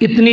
इतनी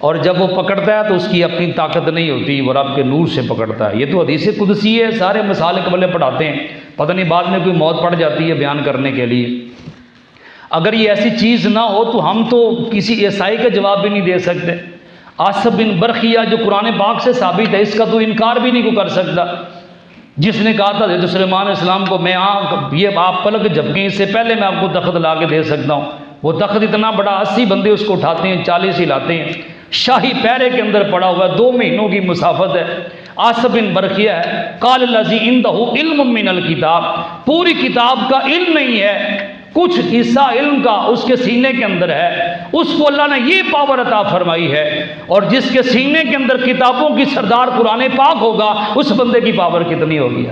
और जब वो पकड़ता है तो उसकी अपनी ताकत नहीं होती, वो रब के नूर से पकड़ता है। ये तो हदीस कुदसी है, सारे मसालिक वाले पढ़ाते हैं, पता नहीं बाद में कोई मौत पड़ जाती है बयान करने के लिए। अगर ये ऐसी चीज़ ना हो तो हम तो किसी ईसाई का जवाब भी नहीं दे सकते। आसिफ बिन बरखिया जो कुरान पाक से साबित है, इसका तो इनकार भी नहीं को कर सकता, जिसने कहा था हज़रत सुलेमान अलैहिस्सलाम को, मैं ये आप पलक झपकें इससे पहले मैं आपको तख्त ला के दे सकता हूँ। वो तख्त इतना बड़ा, 80 बंदे उसको उठाते हैं, 40 हिलाते हैं, शाही पैरे के अंदर पड़ा हुआ, 2 महीनों की मुसाफत है। आसिफ बिन बरखिया है, काल लज़ी इंदहु इल्म मिनल किताब, पूरी किताब का इल्म नहीं है, कुछ हिस्सा इल्म का उसके सीने के अंदर है, उसको अल्लाह ने ये पावर अता फरमाई है। और जिसके सीने के अंदर किताबों की सरदार कुरान पाक होगा, उस बंदे की पावर कितनी होगी,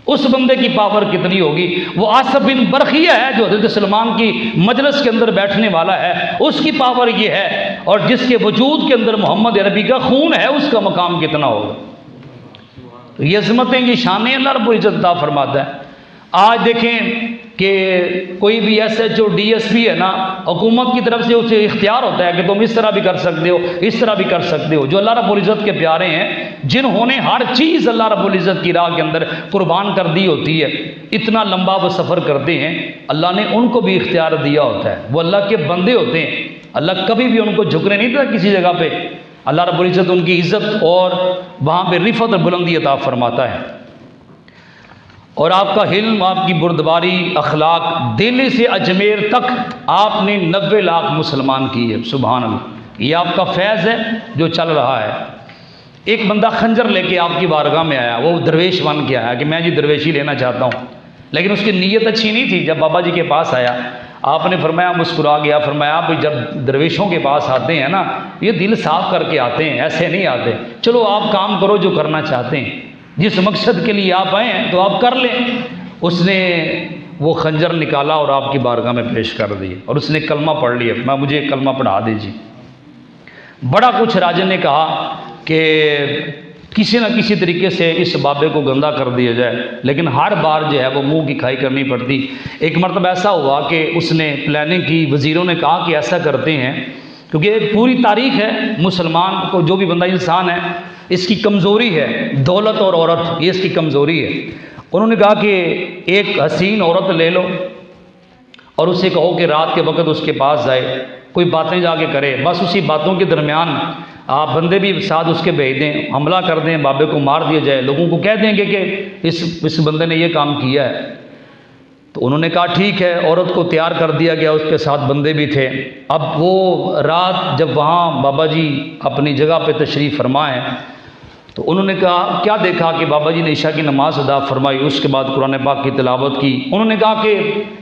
उस बंदे की पावर कितनी होगी। वो आसिफ बिन बरखिया है जो हज़रत सलमान की मजलिस के अंदर बैठने वाला है, उसकी पावर ये है। और जिसके वजूद के अंदर मोहम्मद अरबी का खून है, उसका मकाम कितना होगा। तो ये अज़मतें, ये शानें अल्लाह रब्बुल इज़्ज़त अता फरमाता है। आज देखें कि कोई भी SHO DSP है ना, हुकूमत की तरफ से उसे इख्तियार होता है कि तुम इस तरह भी कर सकते हो, इस तरह भी कर सकते हो। जो अल्लाह रब्बुल इज़्ज़त के प्यारे हैं, जिन्होंने हर चीज़ अल्लाह रब्बुल इज़्ज़त की राह के अंदर कुर्बान कर दी होती है, इतना लंबा वो सफ़र करते हैं, अल्लाह ने उनको भी इख्तियार दिया होता है। वो अल्लाह के बंदे होते हैं, अल्लाह कभी भी उनको झुकने नहीं देता किसी जगह पे। अल्लाह रब्बुल इज़्ज़त उनकी इज़्ज़त और वहाँ पर रिफ़त और बुलंदी अता फरमाता है। और आपका हिल्म, आपकी बुर्दबारी, अखलाक, दिल्ली से अजमेर तक आपने 90 लाख मुसलमान किए, सुभान अल्लाह। ये आपका फैज़ है जो चल रहा है। एक बंदा खंजर लेके आपकी बारगाह में आया, वो दरवेश बन के आया कि मैं जी दरवेशी लेना चाहता हूँ, लेकिन उसकी नीयत अच्छी नहीं थी। जब बाबा जी के पास आया, आपने फरमाया, मुस्कुरा गया, फरमाया आप जब दरवेशों के पास आते हैं ना, ये दिल साफ़ करके आते हैं, ऐसे नहीं आते। चलो आप काम करो जो करना चाहते हैं, जिस मकसद के लिए आप आए हैं तो आप कर लें। उसने वो खंजर निकाला और आपकी बारगाह में पेश कर दिया, और उसने कलमा पढ़ लिया, मैं मुझे कलमा पढ़ा दीजिए। बड़ा कुछ राजा ने कहा कि किसी न किसी तरीके से इस बाबे को गंदा कर दिया जाए, लेकिन हर बार जो है वो मुंह की खाई करनी पड़ती। एक मरतबा ऐसा हुआ कि उसने प्लानिंग की, वज़ीरों ने कहा कि ऐसा करते हैं, क्योंकि पूरी तारीख़ है मुसलमान को, जो भी बंदा इंसान है, इसकी कमज़ोरी है दौलत और औरत, ये इसकी कमज़ोरी है। उन्होंने कहा कि एक हसीन औरत ले लो और उसे कहो कि रात के वक्त उसके पास जाए, कोई बातें जाके करे, बस उसी बातों के दरमियान आप बंदे भी साथ उसके भेज दें, हमला कर दें, बाबे को मार दिया जाए, लोगों को कह देंगे कि इस बंदे ने ये काम किया है। तो उन्होंने कहा ठीक है, औरत को तैयार कर दिया गया, उसके साथ बंदे भी थे। अब वो रात जब वहाँ बाबा जी अपनी जगह पे तशरीफ़ फरमाए, तो उन्होंने कहा क्या देखा कि बाबा जी ने इशा की नमाज अदा फरमाई, उसके बाद कुरान पाक की तिलावत की। उन्होंने कहा कि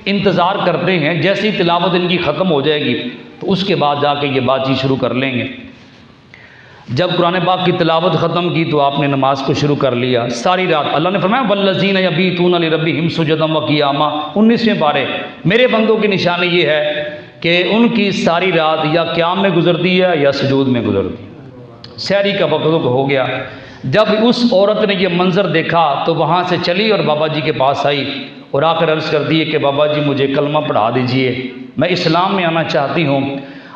इंतज़ार करते हैं, जैसी तिलावत इनकी ख़त्म हो जाएगी तो उसके बाद जाके ये बातचीत शुरू कर लेंगे। जब कुरान पाक की तिलावत ख़त्म की तो आपने नमाज को शुरू कर लिया। सारी रात अल्लाह ने फरमाया वल्लज़ीन यबीतून लिरब्बिहिम सुजदन व क़ियामा, 19वें पारे। मेरे बंदों की निशानी ये है कि उनकी सारी रात या क़याम में गुजरती है या सुजूद में गुजरती है। सहरी का वक्त हो गया। जब उस औरत ने यह मंज़र देखा तो वहाँ से चली और बाबा जी के पास आई और आकर अर्ज़ कर दी कि बाबा जी मुझे कलमा पढ़ा दीजिए, मैं इस्लाम में आना चाहती हूँ।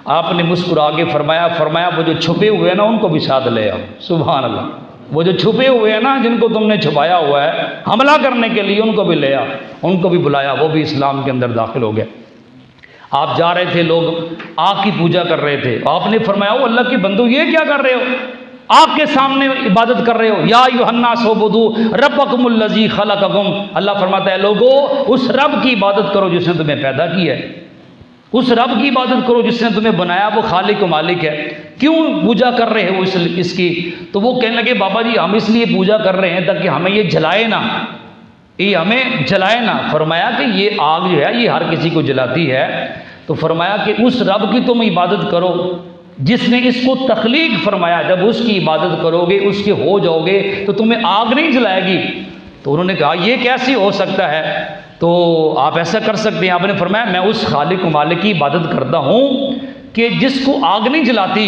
आपने मुस्कुरा के फरमाया वो जो छुपे हुए हैं ना उनको भी साथ ले आओ। सुभान अल्लाह, वो जो छुपे हुए हैं ना जिनको तुमने छुपाया हुआ है हमला करने के लिए, उनको भी ले आओ, उनको भी बुलाया, वो भी इस्लाम के अंदर दाखिल हो गए। आप जा रहे थे, लोग आग की पूजा कर रहे थे, आपने फरमाया ओ अल्लाह की बंदो ये क्या कर रहे हो, आग के सामने इबादत कर रहे हो। या अय्युहन्नास उबुदू रब्बकुमुल्लज़ी खलक़कुम, अल्लाह फरमाता है लोगो उस रब की इबादत करो जिसने तुम्हें पैदा किया है, उस रब की इबादत करो जिसने तुम्हें बनाया, वो खालिक व मालिक है। क्यों पूजा कर रहे हो इसकी? तो वो कहने लगे बाबा जी हम इसलिए पूजा कर रहे हैं ताकि हमें ये जलाए ना, ये हमें जलाए ना। फरमाया कि ये आग जो है ये हर किसी को जलाती है। तो फरमाया कि उस रब की तुम इबादत करो जिसने इसको तख्लीक फरमाया, जब उसकी इबादत करोगे उसके हो जाओगे तो तुम्हें आग नहीं जलाएगी। तो उन्होंने कहा ये कैसे हो सकता है? तो आप ऐसा कर सकते हैं, आपने फरमाया मैं उस खालिक मालिक की इबादत करता हूँ कि जिसको आग नहीं जलाती।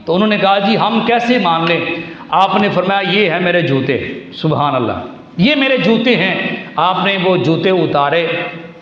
तो उन्होंने कहा जी हम कैसे मान लें? आपने फरमाया ये है मेरे जूते, सुभान अल्लाह, ये मेरे जूते हैं। आपने वो जूते उतारे,